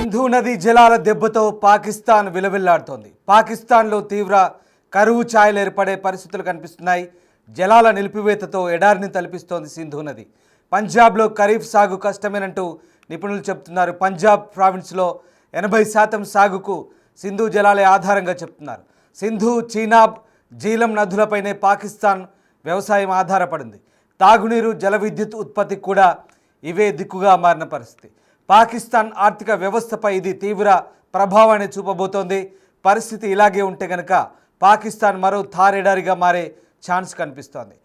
సింధు నది జలాల దెబ్బతో పాకిస్తాన్ విలవిల్లాడుతోంది. పాకిస్తాన్లో తీవ్ర కరువు ఛాయలు ఏర్పడే పరిస్థితులు కనిపిస్తున్నాయి. జలాల నిలిపివేతతో ఎడారిని తలపిస్తోంది సింధు నది. పంజాబ్లో ఖరీఫ్ సాగు కష్టమేనంటూ నిపుణులు చెబుతున్నారు. పంజాబ్ ప్రావిన్స్లో 80% సాగుకు సింధు జలాలే ఆధారంగా చెప్తున్నారు. సింధు, చీనాబ్, జీలం నదులపైనే పాకిస్తాన్ వ్యవసాయం ఆధారపడింది. తాగునీరు, జల విద్యుత్ ఉత్పత్తికి కూడా ఇవే దిక్కుగా మారిన పరిస్థితి. పాకిస్తాన్ ఆర్థిక వ్యవస్థపై ఇది తీవ్ర ప్రభావాన్ని చూపబోతోంది. పరిస్థితి ఇలాగే ఉంటే కనుక పాకిస్తాన్ మరో థారెడారిగా మారే ఛాన్స్ కనిపిస్తోంది.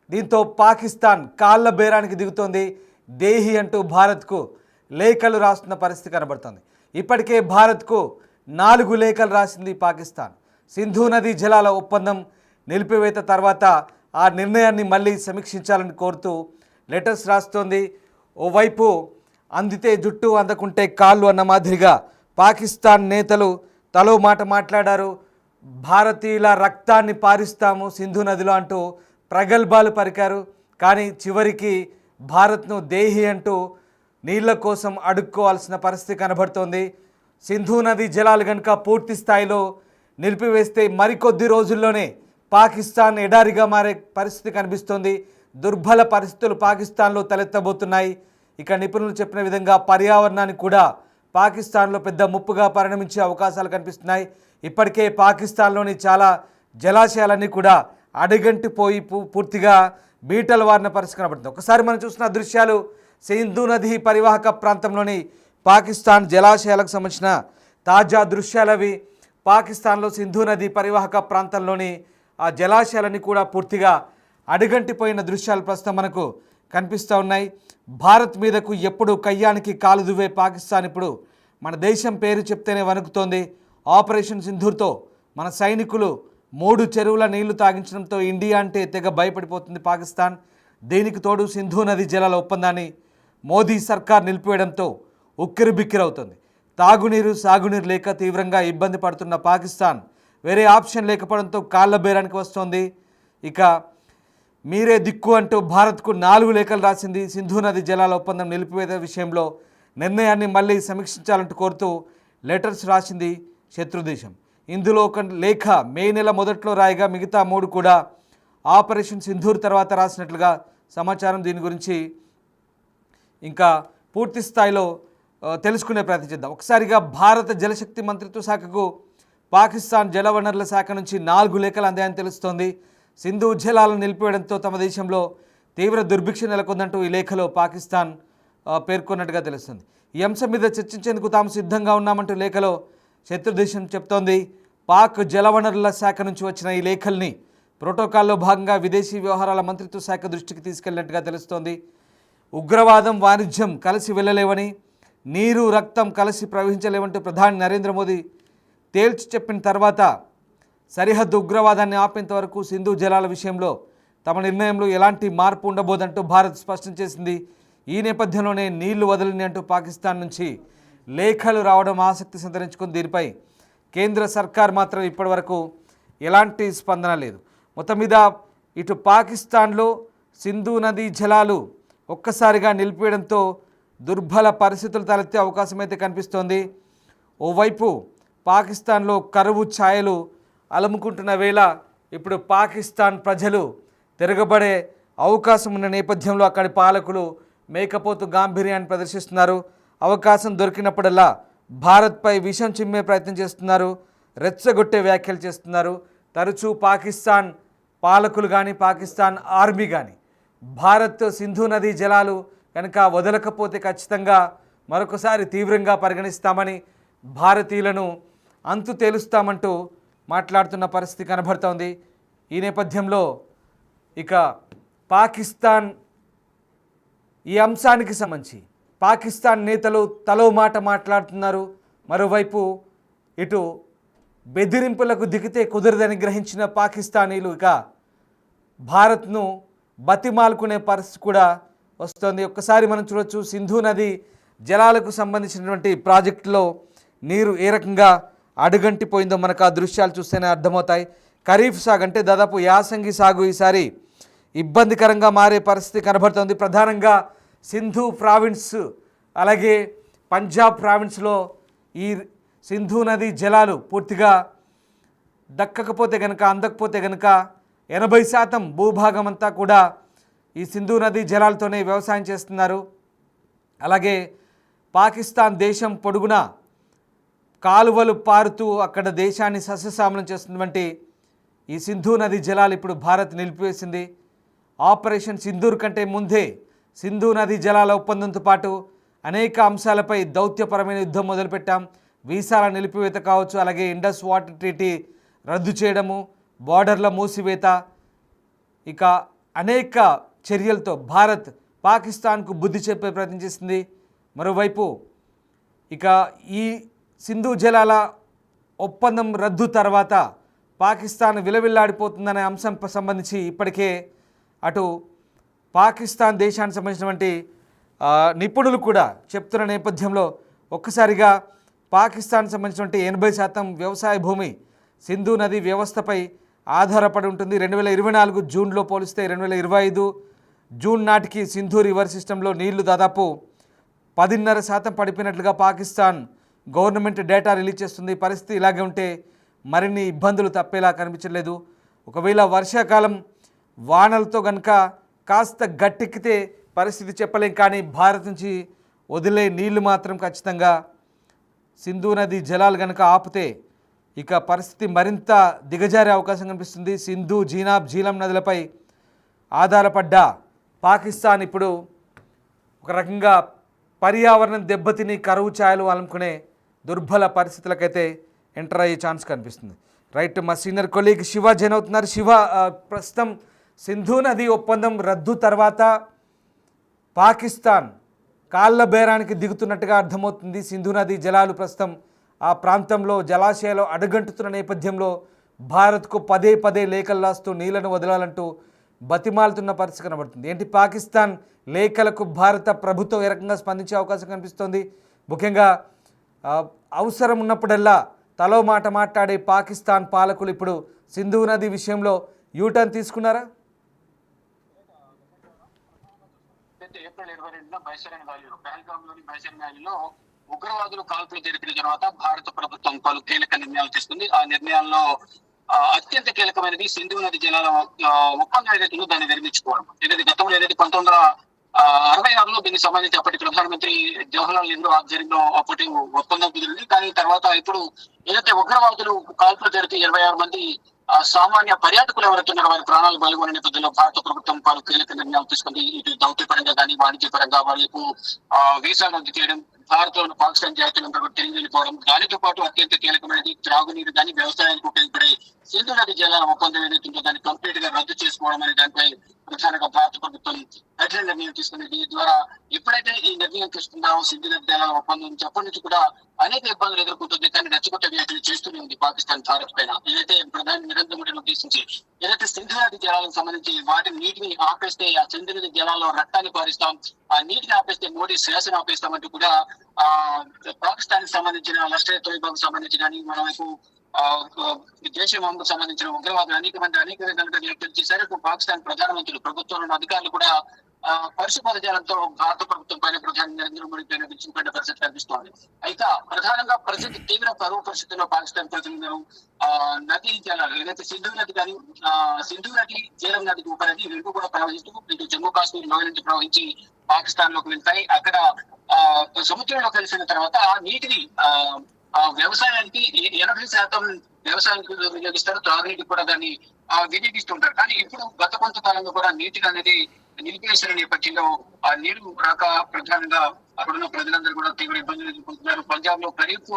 దీంతో పాకిస్తాన్ కాళ్ళ బేరానికి దిగుతోంది. దేహి అంటూ భారత్కు లేఖలు రాస్తున్న పరిస్థితి కనబడుతోంది. ఇప్పటికే భారత్కు 4 లేఖలు రాసింది పాకిస్తాన్. సింధు నది జలాల ఒప్పందం నిలిపివేత తర్వాత ఆ నిర్ణయాన్ని మళ్ళీ సమీక్షించాలని కోరుతూ లెటర్స్ రాస్తోంది. ఓవైపు అందితే జుట్టు, అందకుంటే కాళ్ళు అన్న మాదిరిగా పాకిస్తాన్ నేతలు తలో మాట మాట్లాడారు. భారతీయుల రక్తాన్ని పారిస్తాము సింధు నదిలో అంటూ ప్రగల్భాలు పలికారు. కానీ చివరికి భారత్ను దేహి అంటూ నీళ్ల కోసం అడుక్కోవాల్సిన పరిస్థితి కనబడుతోంది. సింధు నది జలాలు కనుక పూర్తి స్థాయిలో నిలిపివేస్తే మరికొద్ది రోజుల్లోనే పాకిస్తాన్ ఎడారిగా మారే పరిస్థితి కనిపిస్తోంది. దుర్బల పరిస్థితులు పాకిస్తాన్లో తలెత్తబోతున్నాయి. ఇక నిపుణులు చెప్పిన విధంగా పర్యావరణానికి కూడా పాకిస్తాన్లో పెద్ద ముప్పుగా పరిణమించే అవకాశాలు కనిపిస్తున్నాయి. ఇప్పటికే పాకిస్తాన్లోని చాలా జలాశయాలన్నీ కూడా అడుగంటిపోయి పూర్తిగా బీటలు వారిన పరిస్థితి కనబడుతుంది. ఒకసారి మనం చూసిన దృశ్యాలు సింధు నది పరివాహక ప్రాంతంలోని పాకిస్తాన్ జలాశయాలకు సంబంధించిన తాజా దృశ్యాలవి. పాకిస్తాన్లో సింధు నది పరివాహక ప్రాంతంలోని ఆ జలాశయాలన్నీ కూడా పూర్తిగా అడుగంటిపోయిన దృశ్యాలు ప్రస్తుతం మనకు కనిపిస్తూ ఉన్నాయి. భారత్ మీదకు ఎప్పుడు కయ్యానికి కాలు దువ్వే పాకిస్తాన్ ఇప్పుడు మన దేశం పేరు చెప్తేనే వణుకుతోంది. ఆపరేషన్ సింధూర్తో మన సైనికులు 3 చెరువుల నీళ్లు తాగించడంతో ఇండియా అంటే తెగ భయపడిపోతుంది పాకిస్తాన్. దీనికి తోడు సింధు నది జలాల ఒప్పందాన్ని మోదీ సర్కార్ నిలిపివేయడంతో ఉక్కిరిబిక్కిరవుతుంది. తాగునీరు, సాగునీరు లేక తీవ్రంగా ఇబ్బంది పడుతున్న పాకిస్తాన్ వేరే ఆప్షన్ లేకపోవడంతో కాళ్ళ బేరానికి వస్తోంది. ఇక మీరే దిక్కు అంటూ భారత్కు 4 లేఖలు రాసింది. సింధు నది జలాల ఒప్పందం నిలిపివేత విషయంలో నిర్ణయాన్ని మళ్ళీ సమీక్షించాలంటూ కోరుతూ లెటర్స్ రాసింది శత్రుదేశం. ఇందులో ఒక లేఖ మే నెల మొదట్లో రాయగా మిగతా 3 కూడా ఆపరేషన్ సింధూర్ తర్వాత రాసినట్లుగా సమాచారం. దీని గురించి ఇంకా పూర్తి స్థాయిలో తెలుసుకునే ప్రయత్నం చేద్దాం. ఒకసారిగా భారత జలశక్తి మంత్రిత్వ శాఖకు పాకిస్తాన్ జలవనరుల శాఖ నుంచి 4 లేఖలు అందాయని తెలుస్తోంది. సింధు జలాలను నిలిపివేయడంతో తమ దేశంలో తీవ్ర దుర్భిక్ష నెలకొందంటూ ఈ లేఖలో పాకిస్తాన్ పేర్కొన్నట్టుగా తెలుస్తుంది. ఈ అంశం మీద చర్చించేందుకు తాము సిద్ధంగా ఉన్నామంటూ లేఖలో శత్రుదేశం చెప్తోంది. పాక్ జలవనరుల శాఖ నుంచి వచ్చిన ఈ లేఖల్ని ప్రోటోకాల్లో భాగంగా విదేశీ వ్యవహారాల మంత్రిత్వ శాఖ దృష్టికి తీసుకెళ్లినట్టుగా తెలుస్తోంది. ఉగ్రవాదం, వాణిజ్యం కలిసి వెళ్ళలేవని, నీరు, రక్తం కలిసి ప్రవహించలేవంటూ ప్రధాని నరేంద్ర మోదీ తేల్చి చెప్పిన తర్వాత సరిహద్దు ఉగ్రవాదాన్ని ఆపేంత వరకు సింధు జలాల విషయంలో తమ నిర్ణయంలో ఎలాంటి మార్పు ఉండబోదంటూ భారత్ స్పష్టం చేసింది. ఈ నేపథ్యంలోనే నీళ్లు వదలని అంటూ పాకిస్తాన్ నుంచి లేఖలు రావడం ఆసక్తి సంతరించుకుంది. దీనిపై కేంద్ర సర్కార్ మాత్రం ఇప్పటివరకు ఎలాంటి స్పందన లేదు. మొత్తం మీద ఇటు పాకిస్తాన్లో సింధు నదీ జలాలు ఒక్కసారిగా నిలిపివేయడంతో దుర్బల పరిస్థితులు తలెత్తే అవకాశం అయితే కనిపిస్తోంది. ఓవైపు పాకిస్తాన్లో కరువు ఛాయలు అలముకుంటున్న వేళ ఇప్పుడు పాకిస్తాన్ ప్రజలు తిరగబడే అవకాశం ఉన్న నేపథ్యంలో అక్కడి పాలకులు మేకపోతు గాంభీర్యాన్ని ప్రదర్శిస్తున్నారు. అవకాశం దొరికినప్పుడల్లా భారత్పై విషం చిమ్మే ప్రయత్నం చేస్తున్నారు, రెచ్చగొట్టే వ్యాఖ్యలు చేస్తున్నారు. తరచూ పాకిస్తాన్ పాలకులు కానీ, పాకిస్తాన్ ఆర్మీ కానీ భారత్ సింధు నదీ జలాలు కనుక వదలకపోతే ఖచ్చితంగా మరొకసారి తీవ్రంగా పరిగణిస్తామని, భారతీయులను అంతు తేలుస్తామంటూ మాట్లాడుతున్న పరిస్థితి కనబడుతోంది. ఈ నేపథ్యంలో ఇక పాకిస్తాన్ ఈ అంశానికి సంబంధించి పాకిస్తాన్ నేతలు తలో మాట మాట్లాడుతున్నారు. మరోవైపు ఇటు బెదిరింపులకు దిగితే కుదరదని గ్రహించిన పాకిస్తానీలు ఇక భారత్ను బతిమాలుకునే పరిస్థితి కూడా వస్తుంది. ఒక్కసారి మనం చూడొచ్చు సింధు నది జలాలకు సంబంధించినటువంటి ప్రాజెక్టులో నీరు ఏ రకంగా అడుగంటిపోయిందో మనకు ఆ దృశ్యాలు చూస్తేనే అర్థమవుతాయి. ఖరీఫ్ సాగు అంటే దాదాపు యాసంగి సాగు ఈసారి ఇబ్బందికరంగా మారే పరిస్థితి కనబడుతోంది. ప్రధానంగా సింధు ప్రావిన్స్ అలాగే పంజాబ్ ప్రావిన్స్లో ఈ సింధు నది జలాలు పూర్తిగా దక్కకపోతే కనుక, అందకపోతే కనుక 80% భూభాగం అంతా కూడా ఈ సింధు నది జలాలతోనే వ్యవసాయం చేస్తున్నారు. అలాగే పాకిస్తాన్ దేశం పొడుగునా కాలువలు పారుతూ అక్కడ దేశాన్ని సస్యశ్యామలం చేస్తున్నటువంటి ఈ సింధు నది జలాలు ఇప్పుడు భారత్ నిలిపివేసింది. ఆపరేషన్ సింధూర్ కంటే ముందే సింధు నది జలాల ఒప్పందంతో పాటు అనేక అంశాలపై దౌత్యపరమైన యుద్ధం మొదలుపెట్టాం. వీసాల నిలిపివేత కావచ్చు, అలాగే ఇండస్ వాటర్ ట్రీటీ రద్దు చేయడము, బార్డర్ల మూసివేత, ఇక అనేక చర్యలతో భారత్ పాకిస్తాన్కు బుద్ధి చెప్పే ప్రయత్నం చేసింది. మరోవైపు ఇక ఈ సింధు జలాల ఒప్పందం రద్దు తర్వాత పాకిస్తాన్ విలవిల్లాడిపోతుందనే అంశం సంబంధించి ఇప్పటికే అటు పాకిస్తాన్ దేశానికి సంబంధించినటువంటి నిపుణులు కూడా చెప్తున్న నేపథ్యంలో ఒక్కసారిగా పాకిస్తాన్ సంబంధించినటువంటి 80% వ్యవసాయ భూమి సింధు నది వ్యవస్థపై ఆధారపడి ఉంటుంది. 2024 జూన్లో పోలిస్తే 2025 జూన్ నాటికి సింధు రివర్ సిస్టంలో నీళ్లు దాదాపు 10.5% పడిపోయినట్లుగా పాకిస్తాన్ గవర్నమెంట్ డేటా రిలీజ్ చేస్తుంది. పరిస్థితి ఇలాగే ఉంటే మరిన్ని ఇబ్బందులు తప్పేలా కనిపించలేదు. ఒకవేళ వర్షాకాలం వానలతో కనుక కాస్త గట్టెక్కితే పరిస్థితి చెప్పలేం, కానీ భారత్ నుంచి వదిలే నీళ్లు మాత్రం ఖచ్చితంగా సింధు నది జలాలు కనుక ఆపితే ఇక పరిస్థితి మరింత దిగజారే అవకాశం కనిపిస్తుంది. సింధు, జీనాబ్, జీలం నదులపై ఆధారపడ్డ పాకిస్తాన్ ఇప్పుడు ఒక రకంగా పర్యావరణం దెబ్బతిని కరువు ఛాయలు అనుకునే దుర్బల పరిస్థితులకైతే ఎంటర్ అయ్యే ఛాన్స్ కనిపిస్తుంది. రైట్, మా సీనియర్ కొలీగ్ శివ జైన్ అవుతున్నారు. శివ, ప్రస్తుతం సింధు నది ఒప్పందం రద్దు తర్వాత పాకిస్తాన్ కాళ్ళ బేరానికి దిగుతున్నట్టుగా అర్థమవుతుంది. సింధు నది జలాలు ప్రస్తుతం ఆ ప్రాంతంలో జలాశయాలు అడుగంటుతున్న నేపథ్యంలో భారత్కు పదే పదే లేఖలు రాస్తూ నీళ్లను వదలాలంటూ బతిమాలుతున్న పరిస్థితి కనబడుతుంది. ఏంటి పాకిస్తాన్ లేఖలకు భారత ప్రభుత్వం ఏ రకంగా స్పందించే అవకాశం కనిపిస్తోంది? ముఖ్యంగా అవసరం ఉన్నప్పుడల్లా తలో మాట మాట్లాడే పాకిస్తాన్ పాలకులు ఇప్పుడు సింధు నది విషయంలో యూటర్న్ తీసుకున్నారా? ఏప్రిల్ 22న బైసరన్ వ్యాలీలో, పహల్గామ్లోని బైసరన్ వ్యాలీలో ఉగ్రవాదులు కాల్పులు జరిపిన తర్వాత భారత ప్రభుత్వం పలు కీలక నిర్ణయాలు తీసుకుంది. ఆ నిర్ణయాల్లో అత్యంత కీలకమైనది సింధు నది జలాల ఒప్పందం ఏదైతే దాన్ని నిర్మించుకోవడం. ఏదైతే గతంలో ఏదైతే 1966లో దీనికి సంబంధించి అప్పటి ప్రధానమంత్రి జవహర్లాల్ నెహ్రూ ఆధ్వర్యంలో అప్పటి ఒప్పందం కుదిరింది. కానీ తర్వాత ఇప్పుడు ఏదైతే ఉగ్రవాదులు కాల్పులు జరిపి 26 మంది సామాన్య పర్యాటకులు ఎవరైతే ఉన్నారో వారి ప్రాణాలు బలిగొన్న నేపథ్యంలో భారత ప్రభుత్వం పలు కీలక నిర్ణయాలు తీసుకుంది. ఇటు దౌత్యపరంగా కానీ వాణిజ్య పరంగా వాళ్లకు వీసా రద్దు చేయడం, భారత్ లోని పాకిస్తాన్ జాతీయులందరూ తిరిగి వెళ్ళిపోవడం, దానితో పాటు అత్యంత కీలకమైనది త్రాగునీరు కానీ వ్యవసాయానికి ఉపయోగపడే సింధు నది జలాల ఒప్పందం ఏదైతే ఉందో దాన్ని కంప్లీట్ గా రద్దు చేసుకోవడం అనే దానిపై ప్రధానంగా భారత ప్రభుత్వం కఠిన నిర్ణయం తీసుకుంది. దీని ద్వారా ఎప్పుడైతే ఈ నిర్ణయం తీసుకుందామో సింధు నది జలాల ఒప్పందం నుంచి అప్పటి నుంచి కూడా అనేక ఇబ్బందులు ఎదుర్కొంటుంది. కానీ రెచ్చగొట్టే వ్యాఖ్యలు చేస్తూనే ఉంది పాకిస్తాన్ భారత్ పైన. ఏదైతే ప్రధాని నరేంద్ర మోడీని ఉద్దేశించి ఏదైతే సింధు నది జలాలకు సంబంధించి వాటి నీటిని ఆపేస్తే ఆ సింధు నది జలాల్లో రక్తాన్ని పారిస్తాం, ఆ నీటిని ఆపేస్తే మోడీ శ్వాసను ఆపేస్తామంటూ కూడా పాకిస్తాన్ కి సంబంధించిన లష్కర్ తోయిబాకు సంబంధించి కానీ మరోవైపు జైషే మహమ్మద్ సంబంధించిన ఉగ్రవాదులు అనేక విధాలుగా వ్యాఖ్యలు చేశారు. పాకిస్తాన్ ప్రధానమంత్రులు, ప్రభుత్వంలోని అధికారులు కూడా పరుష పదజాలంతో భారత ప్రభుత్వం పైన ప్రధాని నరేంద్ర మోడీ పైన విచ్చుకునే పరిస్థితి కనిపిస్తోంది. అయితే ప్రధానంగా పరిస్థితి తీవ్ర కరువు పరిస్థితుల్లో పాకిస్తాన్ ప్రజలు నదీ జలాలు ఏదైతే సింధు నది కానీ సింధు నది, జీలం నది ఉపనది రెండు కూడా ప్రవహిస్తూ ఇటు జమ్మూ కాశ్మీర్ లో నుంచి ప్రవహించి పాకిస్తాన్ లోకి వెళ్తాయి. అక్కడ సముద్రంలో కలిసిన తర్వాత ఆ నీటిని వ్యవసాయానికి 80% వ్యవసాయానికి వినియోగిస్తారు, త్రాగునీటికి కూడా దాన్ని వినియోగిస్తుంటారు. కానీ ఇప్పుడు గత కొంతకాలంగా కూడా నీటిని అనేది నిలిపివేసిన నేపథ్యంలో ఆ నీరు రాక ప్రధానంగా అక్కడున్న ప్రజలందరూ కూడా తీవ్ర ఇబ్బందులు ఎదుర్కొంటున్నారు. పంజాబ్ లో ఖరీఫ్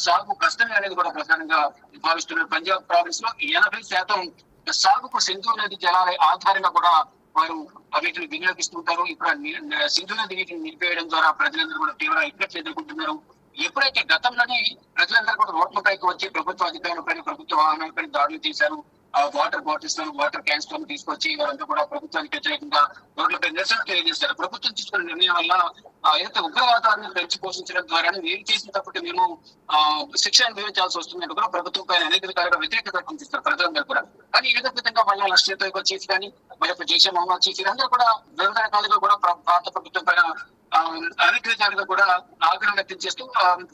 సాగు కష్టమే అనేది కూడా ప్రధానంగా భావిస్తున్నారు. పంజాబ్ ప్రావిన్స్ లో 80% సాగుకు సింధు నది జలాల ఆధారంగా కూడా వారు వీటిని వినియోగిస్తుంటారు. ఇప్పుడు సింధు నది నీటిని నిలిపేయడం ద్వారా ప్రజలందరూ కూడా తీవ్ర ఇబ్బందులు ఎదుర్కొంటున్నారు. ఎప్పుడైతే గతంలోనే ప్రజలందరూ కూడా రోడ్లపైకి వచ్చి ప్రభుత్వ అధికారులపై, ప్రభుత్వ వాహనాలపై దాడులు చేశారు, వాటర్ బాటిల్స్ వాటర్ క్యాన్స్ తో తీసుకొచ్చి వారంతా కూడా ప్రభుత్వానికి వ్యతిరేకంగా రోడ్లపై నిరసన తెలియజేస్తారు. ప్రభుత్వం తీసుకున్న నిర్ణయం వల్ల ఏదైతే ఉగ్రవాదాన్ని పెంచి పోషించడం ద్వారా వీరు చేసిన తప్పటి మేము శిక్ష అనుభవించాల్సి వస్తుందంటూ కూడా ప్రభుత్వం పైన అనేక విధాలుగా వ్యతిరేకత కనిపిస్తారు ప్రజలందరూ కూడా. కానీ ఏదో విధంగా వాళ్ళ లష్కర్ తోయిబా చీఫ్ కానీ మరి జైషే మహమ్మద్ చీఫ్ అందరూ కూడా వివిధ రకాలుగా కూడా భారత ప్రభుత్వం పైన అనేక విధాలుగా కూడా ఆగ్రహం వ్యక్తం చేస్తూ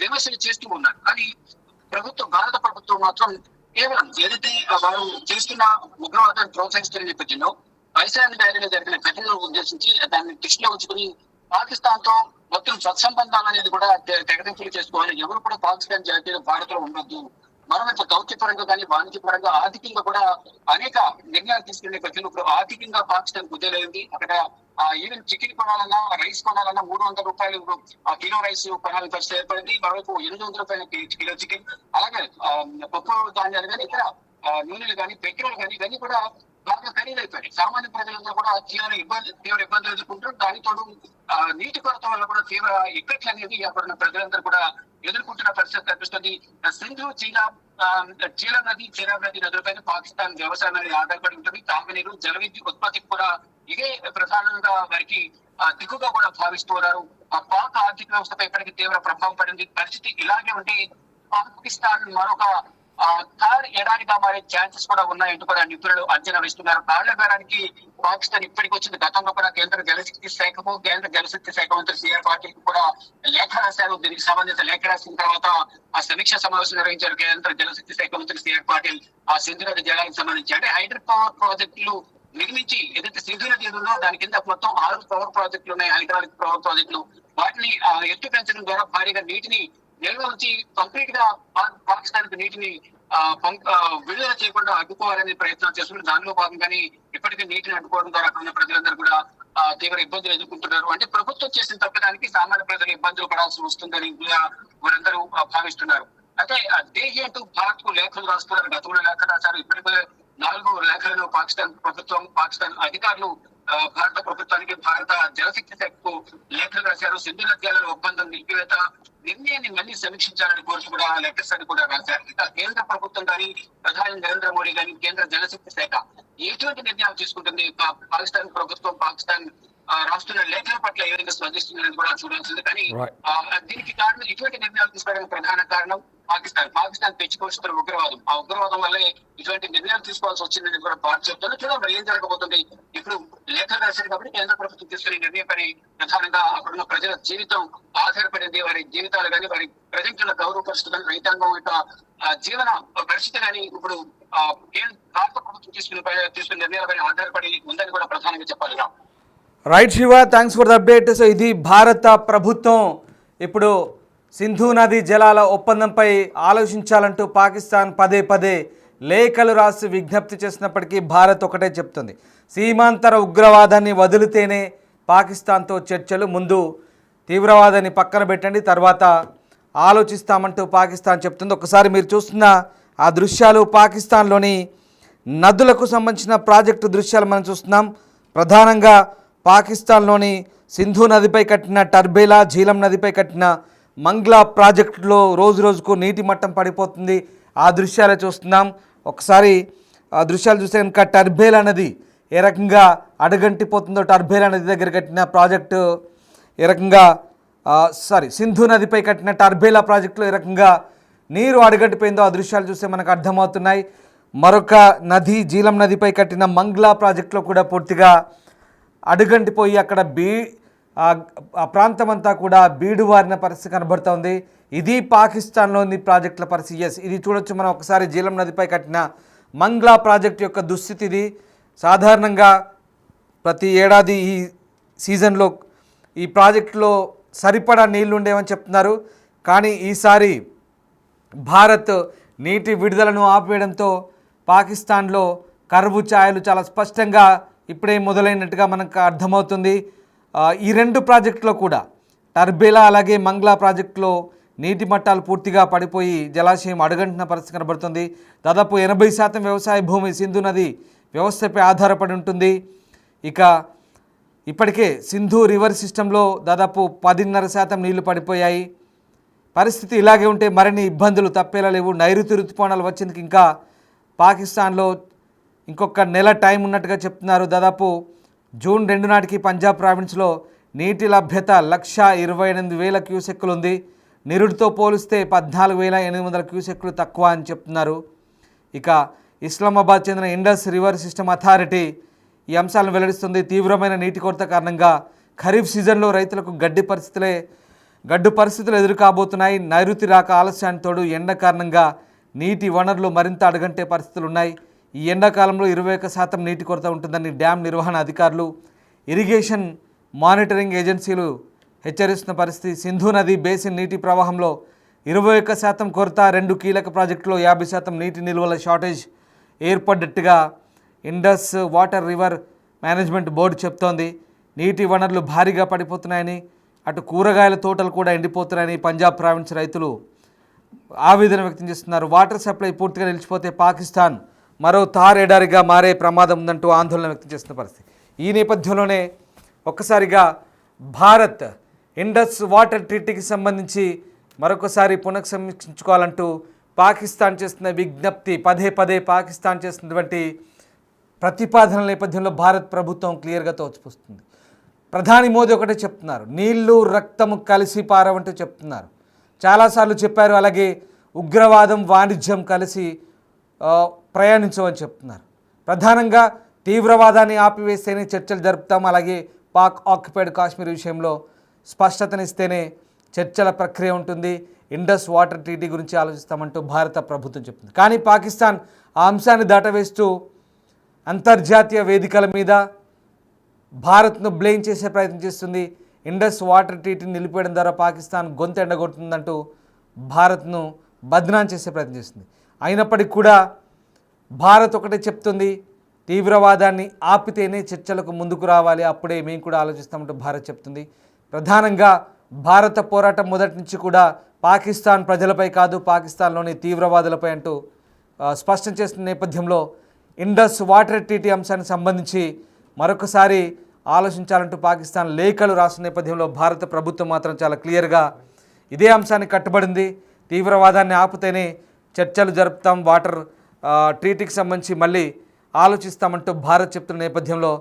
విమర్శలు చేస్తూ ఉన్నారు. కానీ భారత ప్రభుత్వం మాత్రం కేవలం ఏదైతే వారు చేస్తున్న ఉగ్రవాదాన్ని ప్రోత్సహిస్తున్న నేపథ్యంలో వైశాలి వ్యాలీలో జరిగిన ఘటనను ఉద్దేశించి దాన్ని దృష్టిలో ఉంచుకుని పాకిస్తాన్ తో మొత్తం సత్సంబంధాలు అనేది కూడా తెగదింపులు చేసుకోవాలి. ఎవరు కూడా పాకిస్తాన్ జాతీయ భారత్ లో ఉండొద్దు. మరోవైపు దౌత్యపరంగా కానీ వాణిజ్యపరంగా ఆర్థికంగా కూడా అనేక నిర్ణయాలు తీసుకునే నేపథ్యంలో ఇప్పుడు ఆర్థికంగా పాకిస్తాన్ కుదేలైంది. అక్కడ ఈవెన్ చికెన్ కొనాలన్నా రైస్ కొనాలన్నా 300 రూపాయలు కిలో రైస్ కొనాలని పరిస్థితి ఏర్పడింది. మరోవైపు 800 రూపాయల కిలో చికెన్, అలాగే పప్పు ధాన్యాలు కానీ ఇతర నూనెలు కానీ పెట్రోల్ కానీ ఇవన్నీ కూడా బాగా ఖరీదైపోయాయి. సామాన్య ప్రజలందరూ కూడా తీవ్ర ఇబ్బందులు ఎదుర్కొంటారు. దానితో నీటి కొరత వల్ల కూడా తీవ్ర ఇక్కట్లు అనేది అక్కడ ప్రజలందరూ కూడా ఎదుర్కొంటున్న పరిస్థితి కనిపిస్తుంది. సింధు జీలం నది, చిరాబ్ నది నదులపైన పాకిస్తాన్ వ్యవసాయం అనేది ఆధారపడి ఉంటుంది. తాగునీరు, జల విద్యుత్ ఉత్పత్తికి కూడా ఇదే ప్రధానంగా వారికి దిగుగా కూడా భావిస్తున్నారు. పాక్ ఆర్థిక వ్యవస్థపై ఇప్పటికీ తీవ్ర ప్రభావం పడింది. పరిస్థితి ఇలాగే ఉంటే పాకిస్తాన్ మరొక థర్డ్ ఎడారిగా మారే ఛాన్సెస్ కూడా ఉన్నాయంటూ కూడా నిపుణులు అంచనా వేస్తున్నారు. తాళ్ల బేరానికి పాకిస్తాన్ ఇప్పటికి వచ్చింది. గతంలో కూడా కేంద్ర జలశక్తి శాఖ మంత్రి సిఆర్ పాటిల్ కూడా లేఖ రాశారు. దీనికి సంబంధించిన లేఖ రాసిన తర్వాత ఆ సమీక్ష సమావేశం నిర్వహించారు కేంద్ర జలశక్తి శాఖ మంత్రి సిఆర్ పాటిల్. ఆ సింధు నది జలానికి సంబంధించి అంటే హైడ్రో పవర్ ప్రాజెక్టులు నిర్మించి ఏదైతే సింధు నది ఉందో దాని కింద మొత్తం 6 పవర్ ప్రాజెక్టులు ఉన్నాయి, హైడ్రాలిక్ పవర్ ప్రాజెక్టులు. వాటిని ఎత్తు పెంచడం ద్వారా భారీగా నీటిని నిల్వ ఉంచి కంప్లీట్ గా పాకిస్తాన్ కు నీటిని విడుదల చేయకుండా అడ్డుకోవాలనే ప్రయత్నం చేస్తున్నారు. దానిలో భాగంగానే ఇప్పటికీ నీటిని అడ్డుకోవడం ద్వారా అక్కడ ప్రజలందరూ కూడా తీవ్ర ఇబ్బందులు ఎదుర్కొంటున్నారు. అంటే ప్రభుత్వం చేసిన తప్పడానికి సామాన్య ప్రజలు ఇబ్బందులు పడాల్సి వస్తుందని వారందరూ భావిస్తున్నారు. అంటే దేహి అంటూ భారత్ కు లేఖలు రాస్తున్నారు. గతంలో లేఖ రాశారు. ఇప్పటికే 4 లేఖలను పాకిస్తాన్ అధికారులు భారత ప్రభుత్వానికి, భారత జలశక్తి శాఖకు లేఖలు రాశారు. సింధు నద్యాల ఒప్పందం నిలిపివేత నిర్ణయాన్ని మళ్ళీ సమీక్షించాలని కోరుతూ కూడా లెటర్స్ అని కూడా రాశారు. ఇక కేంద్ర ప్రభుత్వం కానీ, ప్రధాని నరేంద్ర మోడీ కానీ, కేంద్ర జలశక్తి శాఖ ఎటువంటి నిర్ణయాలు తీసుకుంటుంది, పాకిస్తాన్ ప్రభుత్వం పాకిస్తాన్ రాష్ట్ర లేఖల పట్ల ఏ విధంగా స్పందిస్తుందని కూడా చూడాల్సింది. కానీ దీనికి కారణం ఇటువంటి నిర్ణయాలు తీసుకోవడానికి ప్రధాన కారణం పాకిస్తాన్ పెంచుకోవస్తున్న ఉగ్రవాదం. ఆ ఉగ్రవాదం వల్లే ఇటువంటి నిర్ణయాలు తీసుకోవాల్సి వచ్చిందని కూడా భారత్ చెప్తాను. చూడండి ఏం జరగబోతుంది. ఇప్పుడు లేఖలు రాశారు కాబట్టి కేంద్ర ప్రభుత్వం తీసుకునే నిర్ణయం పని ప్రధానంగా అక్కడున్న ప్రజల జీవితం ఆధారపడింది. వారి జీవితాలు కానీ, వారి ప్రజల గౌరవ పరిస్థితులు కానీ, రైతాంగం యొక్క జీవన పరిస్థితి కానీ ఇప్పుడు భారత ప్రభుత్వం తీసుకునే నిర్ణయాలపై ఆధారపడి ఉందని కూడా ప్రధానంగా చెప్పాలి. Right Shiva, thanks for the update. So ఇది భారత ప్రభుత్వం ఇప్పుడు సింధు నది జలాల ఒప్పందంపై ఆలోచించాలంటూ పాకిస్తాన్ పదే లేఖలు రాసి విజ్ఞప్తి చేసినప్పటికీ భారత్ ఒకటే చెప్తుంది, సీమాంతర ఉగ్రవాదాన్ని వదిలితేనే పాకిస్తాన్తో చర్చలు, ముందు తీవ్రవాదాన్ని పక్కన పెట్టండి, తర్వాత ఆలోచిస్తామంటూ పాకిస్తాన్ చెప్తుంది. ఒకసారి మీరు చూస్తున్న ఆ దృశ్యాలు పాకిస్తాన్లోని నదులకు సంబంధించిన ప్రాజెక్టు దృశ్యాలు మనం చూస్తున్నాం. ప్రధానంగా పాకిస్తాన్లోని సింధు నదిపై కట్టిన టర్బేలా, జీలం నదిపై కట్టిన మంగ్లా ప్రాజెక్టులో రోజుకు నీటి మట్టం పడిపోతుంది. ఆ దృశ్యాలే చూస్తున్నాం. ఒకసారి ఆ దృశ్యాలు చూస్తే కనుక టర్బేలా నది ఏ రకంగా అడగంటిపోతుందో, టర్బేలా నది దగ్గర కట్టిన ప్రాజెక్టు ఏ రకంగా సింధు నదిపై కట్టిన టర్బేలా ప్రాజెక్టులో ఏ రకంగా నీరు అడగంటిపోయిందో ఆ దృశ్యాలు చూస్తే మనకు అర్థమవుతున్నాయి. మరొక నది జీలం నదిపై కట్టిన మంగ్లా ప్రాజెక్టులో కూడా పూర్తిగా అడుగంటిపోయి అక్కడ ఆ ప్రాంతం అంతా కూడా బీడువారిన పరిస్థితి కనబడుతోంది. ఇది పాకిస్తాన్లోని ప్రాజెక్టుల పరిస్థితి. ఇది చూడొచ్చు మనం ఒకసారి జీలం నదిపై కట్టిన మంగ్లా ప్రాజెక్టు యొక్క దుస్థితి ఇది. సాధారణంగా ప్రతి ఏడాది ఈ సీజన్లో ఈ ప్రాజెక్టులో సరిపడా నీళ్లు ఉండేవని చెప్తున్నారు. కానీ ఈసారి భారత్ నీటి విడుదలను ఆపివేయడంతో పాకిస్తాన్లో కరువు ఛాయలు చాలా స్పష్టంగా ఇప్పుడే మొదలైనట్టుగా మనకు అర్థమవుతుంది. ఈ 2 ప్రాజెక్టులో కూడా టర్బేలా అలాగే మంగ్లా ప్రాజెక్టులో నీటి మట్టాలు పూర్తిగా పడిపోయి జలాశయం అడుగంటిన పరిస్థితి కనబడుతుంది. దాదాపు 80% వ్యవసాయ భూమి సింధు నది వ్యవస్థపై ఆధారపడి ఉంటుంది. ఇక ఇప్పటికే సింధు రివర్ సిస్టంలో దాదాపు 10.5% నీళ్లు పడిపోయాయి. పరిస్థితి ఇలాగే ఉంటే మరిన్ని ఇబ్బందులు తప్పేలా లేవు. నైరుతి ఋతుపవనాలు వచ్చేందుకు ఇంకా పాకిస్తాన్లో ఇంకొక నెల టైం ఉన్నట్టుగా చెప్తున్నారు. దాదాపు జూన్ 2 నాటికి పంజాబ్ ప్రావిన్స్లో నీటి లభ్యత 1,28,000 క్యూసెక్కులు ఉంది. నిరుడితో పోలిస్తే 14,800 క్యూసెక్కులు తక్కువ అని చెప్తున్నారు. ఇక ఇస్లామాబాద్ చెందిన ఇండస్ రివర్ సిస్టమ్ అథారిటీ ఈ అంశాలను వెల్లడిస్తుంది. తీవ్రమైన నీటి కొరత కారణంగా ఖరీఫ్ సీజన్లో రైతులకు గడ్డు పరిస్థితులు ఎదురు కాబోతున్నాయి. నైరుతి రాక ఆలస్యానికి తోడు ఎండ కారణంగా నీటి వనరులు మరింత అడుగంటే పరిస్థితులు ఉన్నాయి. ఈ ఎండాకాలంలో 21% నీటి కొరత ఉంటుందని డ్యామ్ నిర్వహణ అధికారులు, ఇరిగేషన్ మానిటరింగ్ ఏజెన్సీలు హెచ్చరిస్తున్న పరిస్థితి. సింధు నది బేసిన్ నీటి ప్రవాహంలో 21% కొరత, 2 కీలక ప్రాజెక్టులో 50% నీటి నిల్వల షార్టేజ్ ఏర్పడ్డట్టుగా Indus water river management board చెప్తోంది. నీటి వనరులు భారీగా పడిపోతున్నాయని, అటు కూరగాయల తోటలు కూడా ఎండిపోతున్నాయని పంజాబ్ ప్రావిన్స్ రైతులు ఆవేదన వ్యక్తం చేస్తున్నారు. వాటర్ సప్లై పూర్తిగా నిలిచిపోతే పాకిస్తాన్ మరో తార్ ఎడారిగా మారే ప్రమాదం ఉందంటూ ఆందోళన వ్యక్తం చేస్తున్న పరిస్థితి. ఈ నేపథ్యంలోనే ఒక్కసారిగా భారత్ ఇండస్ వాటర్ ట్రీటీకి సంబంధించి మరొకసారి పునఃసమీక్షించుకోవాలంటూ పాకిస్తాన్ చేస్తున్న విజ్ఞప్తి, పదే పాకిస్తాన్ చేస్తున్నటువంటి ప్రతిపాదనల నేపథ్యంలో భారత్ ప్రభుత్వం క్లియర్గా తోచిపుస్తుంది. ప్రధాని మోదీ ఒకటే చెప్తున్నారు, నీళ్లు రక్తము కలిసి పారవంటూ చెప్తున్నారు. చాలాసార్లు చెప్పారు. అలాగే ఉగ్రవాదం వాణిజ్యం కలిసి ప్రయాణించమని చెప్తున్నారు. ప్రధానంగా తీవ్రవాదాన్ని ఆపివేస్తేనే చర్చలు జరుపుతాం, అలాగే పాక్ ఆక్యుపైడ్ కాశ్మీర్ విషయంలో స్పష్టతనిస్తేనే చర్చల ప్రక్రియ ఉంటుంది, ఇండస్ వాటర్ ట్రీటీ గురించి ఆలోచిస్తామంటూ భారత ప్రభుత్వం చెప్తుంది. కానీ పాకిస్తాన్ ఆ అంశాన్ని దాటవేస్తూ అంతర్జాతీయ వేదికల మీద భారత్ను బ్లేమ్ చేసే ప్రయత్నం చేస్తుంది. ఇండస్ వాటర్ ట్రీటీని నిలిపేయడం ద్వారా పాకిస్తాన్ గొంతు ఎండగొడుతుందంటూ భారత్ను బద్నాం చేసే ప్రయత్నం చేస్తుంది. అయినప్పటికీ కూడా భారత్ ఒకటే చెప్తుంది, తీవ్రవాదాన్ని ఆపితేనే చర్చలకు ముందుకు రావాలి, అప్పుడే మేము కూడా ఆలోచిస్తామంటూ భారత్ చెప్తుంది. ప్రధానంగా భారత పోరాటం మొదటి నుంచి కూడా పాకిస్తాన్ ప్రజలపై కాదు, పాకిస్తాన్లోని తీవ్రవాదులపై అంటూ స్పష్టం చేస్తున్న నేపథ్యంలో ఇండస్ వాటర్ ట్రీటీ అంశానికి సంబంధించి మరొకసారి ఆలోచించాలంటూ పాకిస్తాన్ లేఖలు రాసిన నేపథ్యంలో భారత ప్రభుత్వం మాత్రం చాలా క్లియర్గా ఇదే అంశానికి కట్టుబడింది. తీవ్రవాదాన్ని ఆపితేనే చర్చలు జరుపుతాం, వాటర్ ట్రీటీకి సంబంధించి మళ్ళీ ఆలోచిస్తామంటూ భారత్ చెప్తున్న నేపథ్యంలో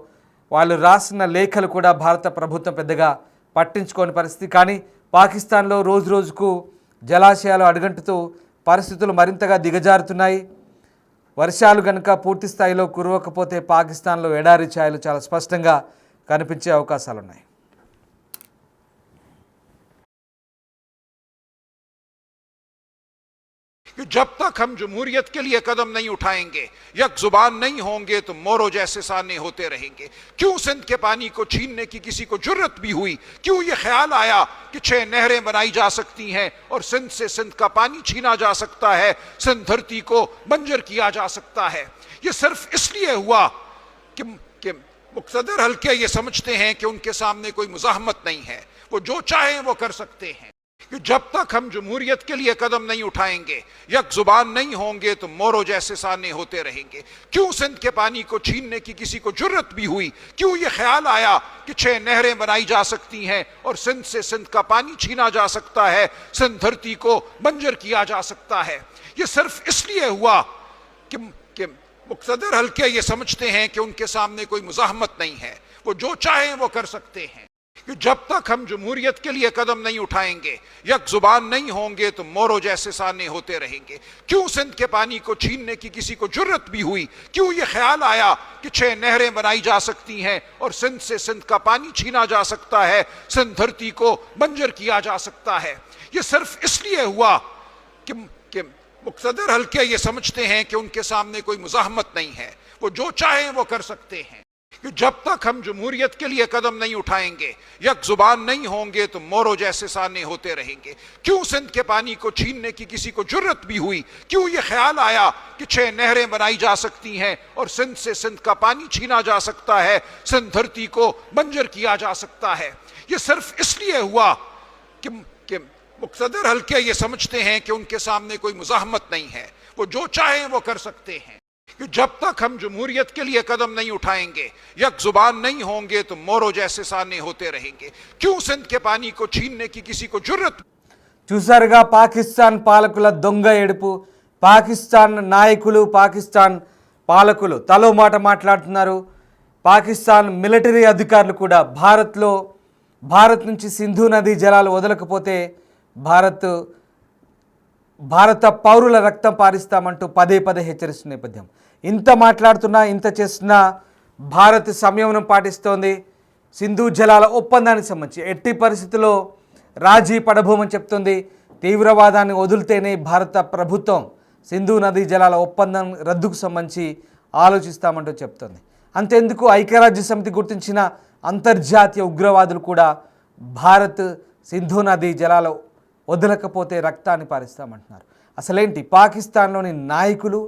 వాళ్ళు రాసిన లేఖలు కూడా భారత ప్రభుత్వం పెద్దగా పట్టించుకోని పరిస్థితి. కానీ పాకిస్తాన్లో రోజుకు జలాశయాలు అడుగంటుతూ పరిస్థితులు మరింతగా దిగజారుతున్నాయి. వర్షాలు కనుక పూర్తి స్థాయిలో కురవకపోతే పాకిస్తాన్లో ఎడారి ఛాయలు చాలా స్పష్టంగా కనిపించే అవకాశాలున్నాయి. जब तक हम जमहूरियत के लिए कदम नहीं उठाएंगे, यक जुबान नहीं होंगे, तो मोरो जैसे सामने होते रहेंगे। क्यों सिंध के पानी को छीनने की किसी को जुर्रत भी हुई? क्यों ये ख्याल आया कि 6 नहरें बनाई जा सकती हैं और सिंध से सिंध का पानी छीना जा सकता है, सिंध धरती को बंजर किया जा सकता है? ये सिर्फ इसलिए हुआ कि मुक़्तदर हल्के ये समझते हैं कि उनके सामने कोई मुज़ाहमत नहीं है, वो जो चाहें वो कर सकते हैं। कि जब तक हम जमहूरियत के लिए कदम नहीं उठाएंगे, यक जुबान नहीं होंगे, तो मोरो जैसे सामने होते रहेंगे। क्यों सिंध के पानी को छीनने की किसी को जुर्रत भी हुई? क्यों ये ख्याल आया कि 6 नहरें बनाई जा सकती हैं और सिंध से सिंध का पानी छीना जा सकता है, सिंध धरती को बंजर किया जा सकता है? ये सिर्फ इसलिए हुआ कि मुक़्तदर हल्के ये समझते हैं कि उनके सामने कोई मुज़ाहमत नहीं है, वो जो चाहें वो कर सकते हैं। कि जब तक हम जमहूरियत के लिए कदम नहीं उठाएंगे, यक जुबान नहीं होंगे, तो मोरो जैसे सामने होते रहेंगे। क्यों सिंध के पानी को छीनने की किसी को जुर्रत भी हुई? क्यों ये ख्याल आया कि 6 नहरें बनाई जा सकती हैं और सिंध से सिंध का पानी छीना जा सकता है, सिंध धरती को बंजर किया जा सकता है? ये सिर्फ इसलिए हुआ कि मुक़्तदर हल्के ये समझते हैं कि उनके सामने कोई मुज़ाहमत नहीं है, वो जो चाहें वो कर सकते हैं। कि जब तक हम जमहूरियत के लिए कदम नहीं उठाएंगे, यक जुबान नहीं होंगे, तो मोरो जैसे सामने होते रहेंगे। क्यों सिंध के पानी को छीनने की किसी को जुर्रत भी हुई? क्यों ये ख्याल आया कि 6 नहरें बनाई जा सकती हैं और सिंध से सिंध का पानी छीना जा सकता है, सिंध धरती को बंजर किया जा सकता है? ये सिर्फ इसलिए हुआ कि मुक़्तदर हल्के ये समझते हैं कि उनके सामने कोई मुज़ाहमत नहीं है, वो जो चाहें वो कर सकते हैं। कि जब तक हम जमहूरियत के लिए कदम नहीं उठाएंगे, यक जुबान नहीं होंगे, तो मोरो जैसे सामने होते रहेंगे। क्यों सिंध के पानी को छीनने की किसी को जुर्रत? చూసారుగా పాకిస్తాన్ పాలకుల దొంగ ఏడుపు, పాకిస్తాన్ నాయకులు, పాకిస్తాన్ పాలకులు తలో మాట మాట్లాడుతున్నారు. పాకిస్తాన్ మిలిటరీ అధికారులు కూడా భారత్ నుంచి సింధు నదీ జలాలు వదలకపోతే భారత పౌరుల రక్తం పారిస్తామంటూ పదే పదే హెచ్చరిస్తున్న నేపథ్యం. ఇంత మాట్లాడుతున్నా, ఇంత చేస్తున్నా భారత్ సంయమనం పాటిస్తోంది. సింధు జలాల ఒప్పందానికి సంబంధించి ఎట్టి పరిస్థితుల్లో రాజీ పడబోమని చెప్తుంది. తీవ్రవాదాన్ని వదిలితేనే భారత ప్రభుత్వం సింధు నదీ జలాల ఒప్పందం రద్దుకు సంబంధించి ఆలోచిస్తామంటూ చెప్తోంది. అంతెందుకు ఐక్యరాజ్య సమితి గుర్తించిన అంతర్జాతీయ ఉగ్రవాదులు కూడా భారత్ సింధు నదీ జలాలు వదలకపోతే రక్తాన్ని పారిస్తామంటున్నారు. అసలేంటి పాకిస్తాన్లోని నాయకులు,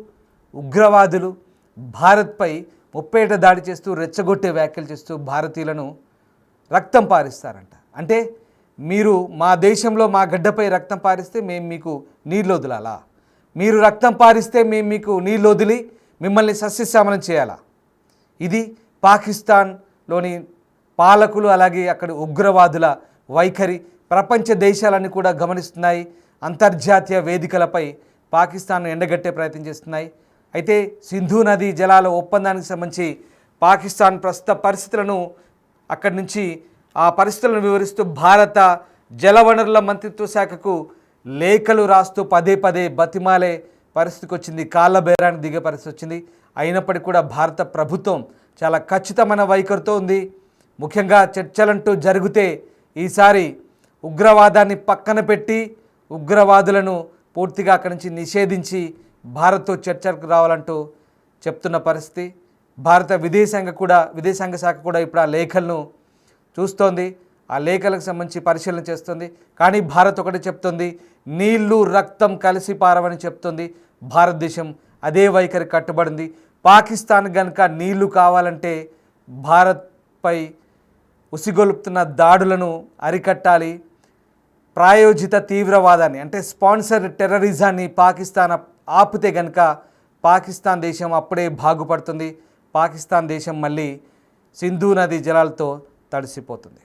ఉగ్రవాదులు భారత్పై ముప్పేట దాడి చేస్తూ రెచ్చగొట్టే వ్యాఖ్యలు చేస్తూ భారతీయులను రక్తం పారిస్తారంట. అంటే మీరు మా దేశంలో మా గడ్డపై రక్తం పారిస్తే మేము మీకు నీళ్ళు వదలాలా? మీరు రక్తం పారిస్తే మేము మీకు నీళ్ళు వదిలి మిమ్మల్ని సస్యశ్యామలం చేయాలా? ఇది పాకిస్తాన్లోని పాలకులు అలాగే అక్కడ ఉగ్రవాదుల వైఖరి. ప్రపంచ దేశాలన్నీ కూడా గమనిస్తున్నాయి. అంతర్జాతీయ వేదికలపై పాకిస్తాన్ను ఎండగట్టే ప్రయత్నం చేస్తున్నాయి. అయితే సింధు నదీ జలాల ఒప్పందానికి సంబంధించి పాకిస్తాన్ ప్రస్తుత పరిస్థితులను అక్కడి నుంచి ఆ పరిస్థితులను వివరిస్తూ భారత జలవనరుల మంత్రిత్వ శాఖకు లేఖలు రాస్తూ పదే పదే బతిమాలే పరిస్థితికి వచ్చింది. కాళ్ళ బేరానికి దిగే పరిస్థితి వచ్చింది. అయినప్పటికీ కూడా భారత ప్రభుత్వం చాలా ఖచ్చితమైన వైఖరితో ఉంది. ముఖ్యంగా చర్చలంటూ జరిగితే ఈసారి ఉగ్రవాదాన్ని పక్కన పెట్టి ఉగ్రవాదులను పూర్తిగా అక్కడి నుంచి నిషేధించి భారత్తో చర్చలకు రావాలంటూ చెప్తున్న పరిస్థితి. భారత విదేశాంగ శాఖ కూడా ఇప్పుడు ఆ లేఖలను చూస్తోంది. ఆ లేఖలకు సంబంధించి పరిశీలన చేస్తుంది. కానీ భారత్ ఒకటి చెప్తుంది, నీళ్లు రక్తం కలిసి పారవని చెప్తుంది. భారతదేశం అదే వైఖరి కట్టుబడింది. పాకిస్తాన్ కనుక నీళ్లు కావాలంటే భారత్పై ఉసిగొలుపుతున్న దాడులను అరికట్టాలి. ప్రాయోజిత తీవ్రవాదాన్ని అంటే స్పాన్సర్ టెర్రరిజాన్ని పాకిస్తాన్ ఆపితే కనుక పాకిస్తాన్ దేశం అప్పుడే బాగుపడుతుంది. పాకిస్తాన్ దేశం మళ్ళీ సింధు నదీ జలాలతో తడిసిపోతుంది.